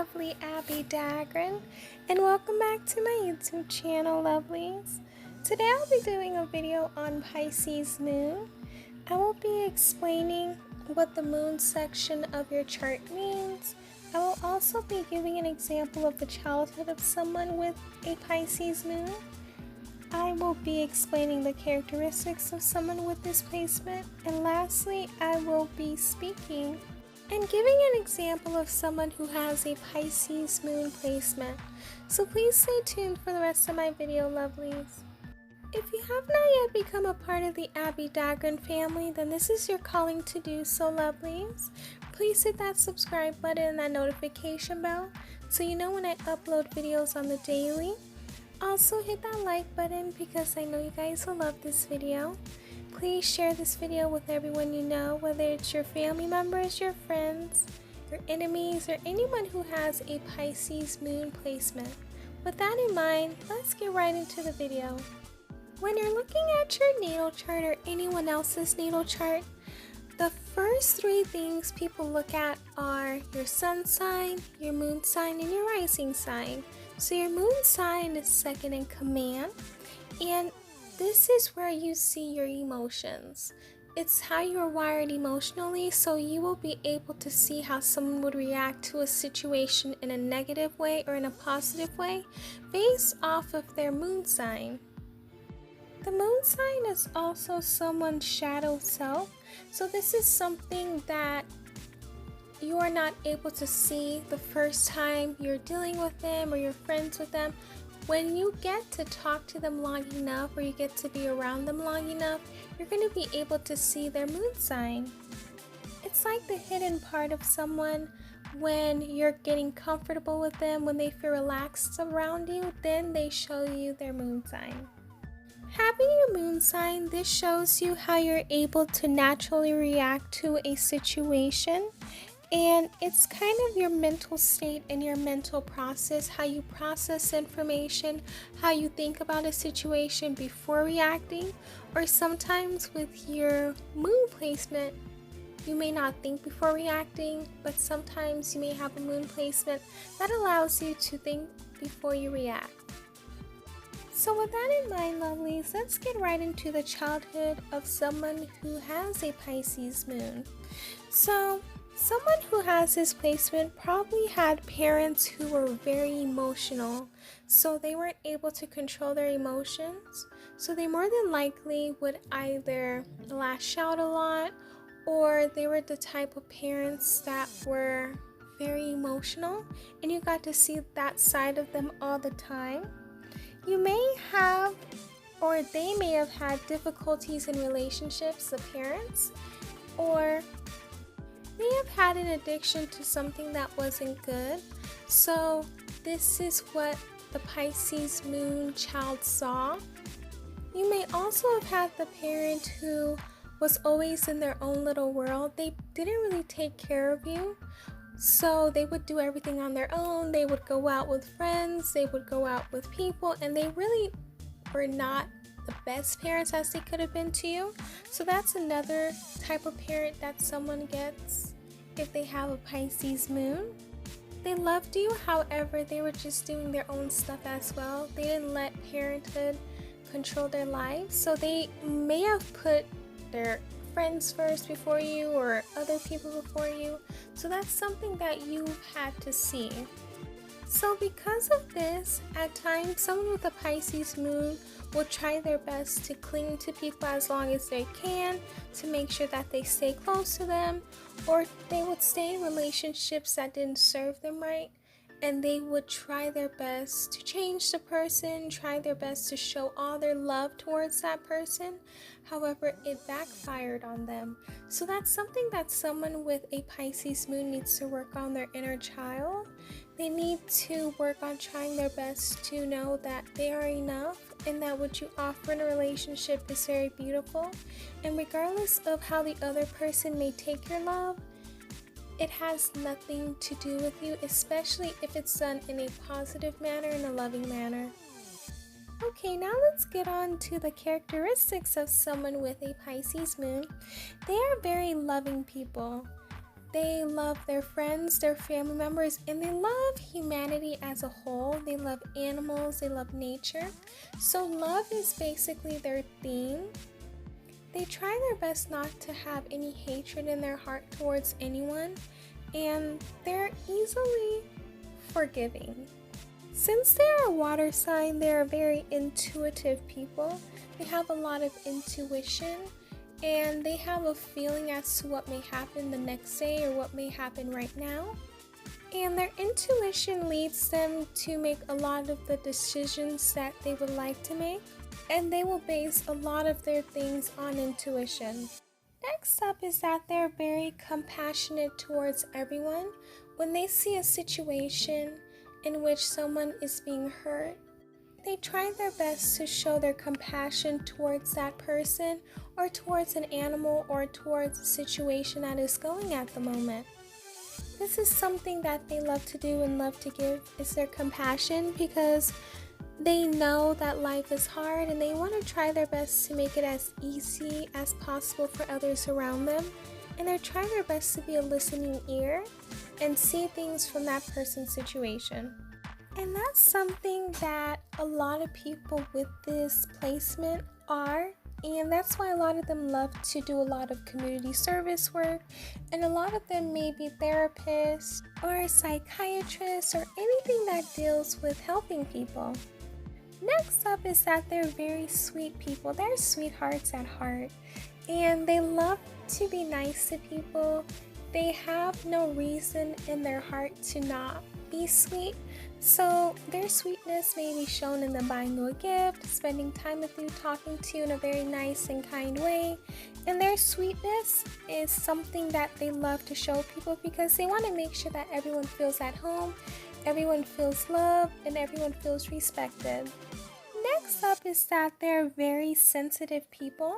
lovely Abbie Dagrin, and welcome back to my YouTube channel, lovelies. Today I'll be doing a video on Pisces Moon. I will be explaining what the moon section of your chart means. I will also be giving an example of the childhood of someone with a Pisces Moon. I will be explaining the characteristics of someone with this placement, and lastly, I will be speaking and giving an example of someone who has a Pisces Moon placement. So please stay tuned for the rest of my video, lovelies. If you have not yet become a part of the Abbie Dagrin family, then this is your calling to do so, lovelies. Please hit that subscribe button and that notification bell so you know when I upload videos on the daily. Also hit that like button because I know you guys will love this video. Please share this video with everyone you know, whether it's your family members, your friends, your enemies, or anyone who has a Pisces Moon placement. With that in mind, let's get right into the video. When you're looking at your natal chart or anyone else's natal chart, the first three things people look at are your sun sign, your moon sign, and your rising sign. So your moon sign is second in command, and this is where you see your emotions. It's how you're wired emotionally, so you will be able to see how someone would react to a situation in a negative way or in a positive way based off of their moon sign. The moon sign is also someone's shadow self, so this is something that you are not able to see the first time you're dealing with them or you're friends with them. When you get to talk to them long enough or you get to be around them long enough, you're going to be able to see their moon sign. It's like the hidden part of someone. When you're getting comfortable with them, when they feel relaxed around you, then they show you their moon sign. Having your moon sign, this shows you how you're able to naturally react to a situation. And it's kind of your mental state and your mental process, how you process information, how you think about a situation before reacting. Or sometimes with your moon placement, you may not think before reacting, but sometimes you may have a moon placement that allows you to think before you react. So with that in mind, lovelies, let's get right into the childhood of someone who has a Pisces moon. So someone who has this placement probably had parents who were very emotional, so they weren't able to control their emotions. So they more than likely would either lash out a lot, or they were the type of parents that were very emotional, and you got to see that side of them all the time. You may have, or they may have had difficulties in relationships, the parents, or may have had an addiction to something that wasn't good. So this is what the Pisces Moon child saw. You may also have had the parent who was always in their own little world. They didn't really take care of you. So they would do everything on their own. They would go out with friends, they would go out with people, and they really were not the best parents as they could have been to you. So that's another type of parent that someone gets if they have a Pisces moon. They loved you, however, they were just doing their own stuff as well. They didn't let parenthood control their lives. So they may have put their friends first before you or other people before you. So that's something that you've had to see. So because of this, at times someone with a Pisces moon will try their best to cling to people as long as they can to make sure that they stay close to them, or they would stay in relationships that didn't serve them right, and they would try their best to change the person, try their best to show all their love towards that person. However, it backfired on them. So that's something that someone with a Pisces moon needs to work on, their inner child. They need to work on trying their best to know that they are enough and that what you offer in a relationship is very beautiful. And regardless of how the other person may take your love, it has nothing to do with you, especially if it's done in a positive manner, in a loving manner. Okay, now let's get on to the characteristics of someone with a Pisces moon. They are very loving people. They love their friends, their family members, and they love humanity as a whole. They love animals, they love nature. So love is basically their theme. They try their best not to have any hatred in their heart towards anyone, and they're easily forgiving. Since they're a water sign, they're very intuitive people. They have a lot of intuition, and they have a feeling as to what may happen the next day or what may happen right now. And their intuition leads them to make a lot of the decisions that they would like to make, and they will base a lot of their things on intuition. Next up is that they're very compassionate towards everyone. When they see a situation in which someone is being hurt, they try their best to show their compassion towards that person or towards an animal or towards a situation that is going at the moment. This is something that they love to do and love to give, is their compassion, because they know that life is hard and they want to try their best to make it as easy as possible for others around them. And they're trying their best to be a listening ear and see things from that person's situation. And that's something that a lot of people with this placement are. And that's why a lot of them love to do a lot of community service work, and a lot of them may be therapists or psychiatrists or anything that deals with helping people. Next up is that they're very sweet people. They're sweethearts at heart, and they love to be nice to people. They have no reason in their heart to not be sweet. So their sweetness may be shown in them buying you a gift, spending time with you, talking to you in a very nice and kind way. And their sweetness is something that they love to show people because they want to make sure that everyone feels at home, everyone feels loved, and everyone feels respected. Next up is that they're very sensitive people.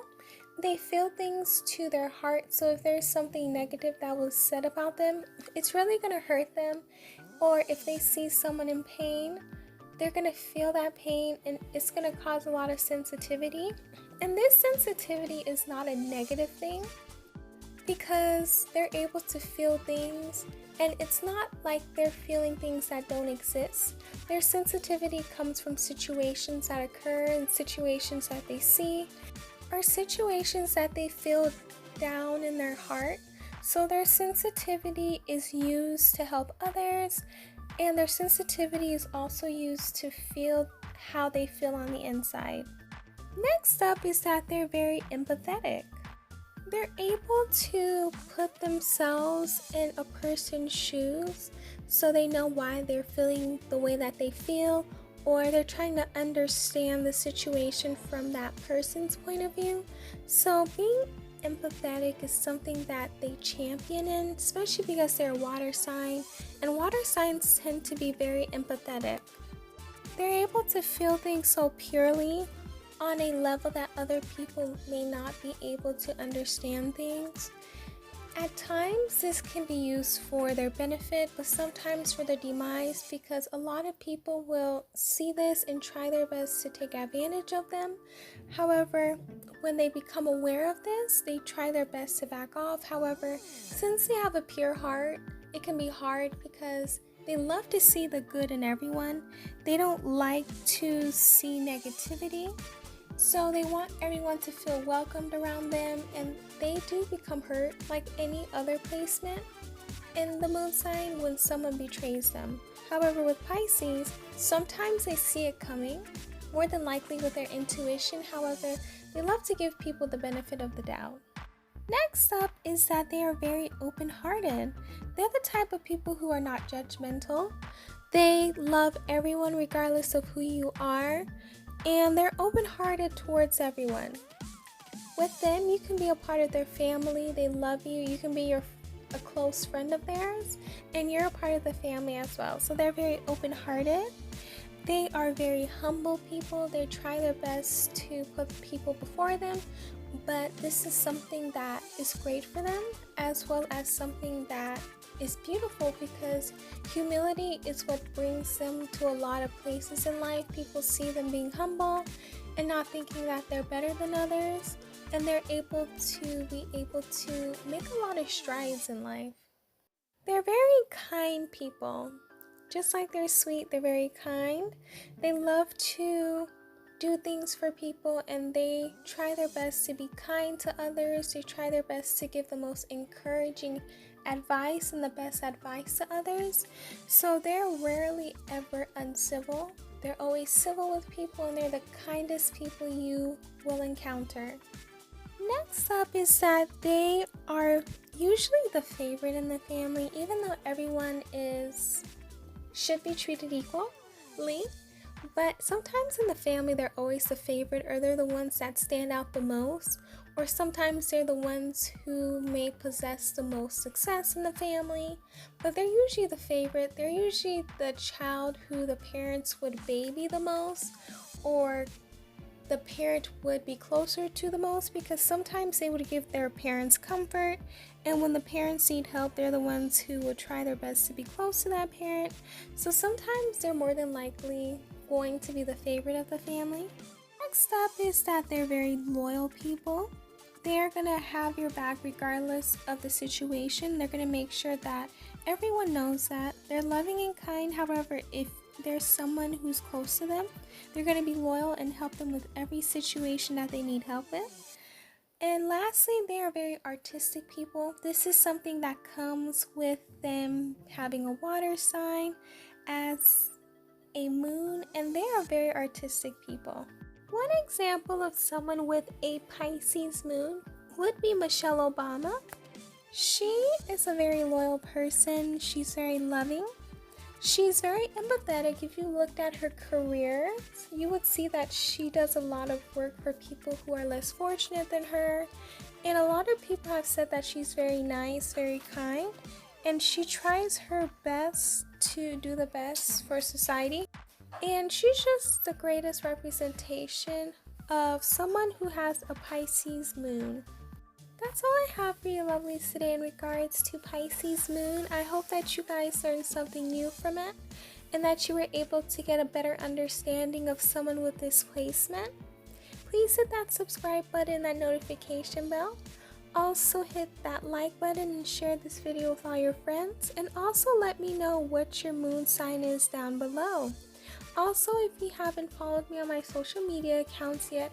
They feel things to their heart, so if there's something negative that was said about them, it's really going to hurt them. Or if they see someone in pain, they're going to feel that pain, and it's going to cause a lot of sensitivity. And this sensitivity is not a negative thing because they're able to feel things, and it's not like they're feeling things that don't exist. Their sensitivity comes from situations that occur and situations that they see, or situations that they feel down in their heart. So their sensitivity is used to help others, and their sensitivity is also used to feel how they feel on the inside. Next up is that they're very empathetic. They're able to put themselves in a person's shoes so they know why they're feeling the way that they feel, or they're trying to understand the situation from that person's point of view. So being empathetic is something that they champion in, especially because they're a water sign, and water signs tend to be very empathetic. They're able to feel things so purely on a level that other people may not be able to understand things. At times, this can be used for their benefit, but sometimes for their demise, because a lot of people will see this and try their best to take advantage of them. However, when they become aware of this, they try their best to back off. However, since they have a pure heart, it can be hard because they love to see the good in everyone. They don't like to see negativity. So they want everyone to feel welcomed around them, and they do become hurt like any other placement in the moon sign when someone betrays them. However, with Pisces, sometimes they see it coming, more than likely with their intuition. However, they love to give people the benefit of the doubt. Next up is that they are very open-hearted. They're the type of people who are not judgmental. They love everyone regardless of who you are, and they're open-hearted towards everyone. With them, you can be a part of their family. They love you. You can be a close friend of theirs, and you're a part of the family as well. So they're very open-hearted. They are very humble people. They try their best to put people before them, but this is something that is great for them, as well as something that is beautiful, because humility is what brings them to a lot of places in life. People see them being humble and not thinking that they're better than others, and they're able to make a lot of strides in life. They're very kind people. Just like they're sweet, they're very kind. They love to do things for people, and they try their best to be kind to others. They try their best to give the most encouraging advice and the best advice to others. So they're rarely ever uncivil. They're always civil with people, and they're the kindest people you will encounter. Next up is that they are usually the favorite in the family, even though everyone should be treated equally. But sometimes in the family, they're always the favorite, or they're the ones that stand out the most, or sometimes they're the ones who may possess the most success in the family, but they're usually the favorite. They're usually the child who the parents would baby the most, or the parent would be closer to the most, because sometimes they would give their parents comfort, and when the parents need help, they're the ones who would try their best to be close to that parent. So sometimes they're more than likely going to be the favorite of the family. Next up is that they're very loyal people. They're gonna have your back regardless of the situation. They're gonna make sure that everyone knows that. They're loving and kind. However, if there's someone who's close to them, they're gonna be loyal and help them with every situation that they need help with. And lastly, they are very artistic people. This is something that comes with them having a water sign as a moon, and they are very artistic people. One example of someone with a Pisces moon would be Michelle Obama. She is a very loyal person. She's very loving. She's very empathetic. If you looked at her career, you would see that she does a lot of work for people who are less fortunate than her. And a lot of people have said that she's very nice, very kind, and she tries her best to do the best for society. And she's just the greatest representation of someone who has a Pisces moon. That's all I have for you lovelies today in regards to Pisces moon. I hope that you guys learned something new from it, and that you were able to get a better understanding of someone with this placement. Please hit that subscribe button, that notification bell. Also hit that like button and share this video with all your friends. And also let me know what your moon sign is down below. Also, if you haven't followed me on my social media accounts yet,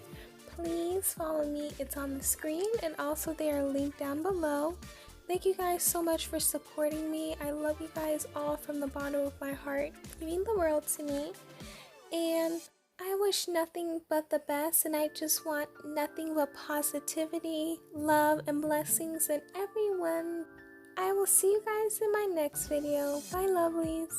please follow me. It's on the screen, and also they are linked down below. Thank you guys so much for supporting me. I love you guys all from the bottom of my heart. You mean the world to me. And I wish nothing but the best, and I just want nothing but positivity, love, and blessings in everyone. I will see you guys in my next video. Bye, lovelies.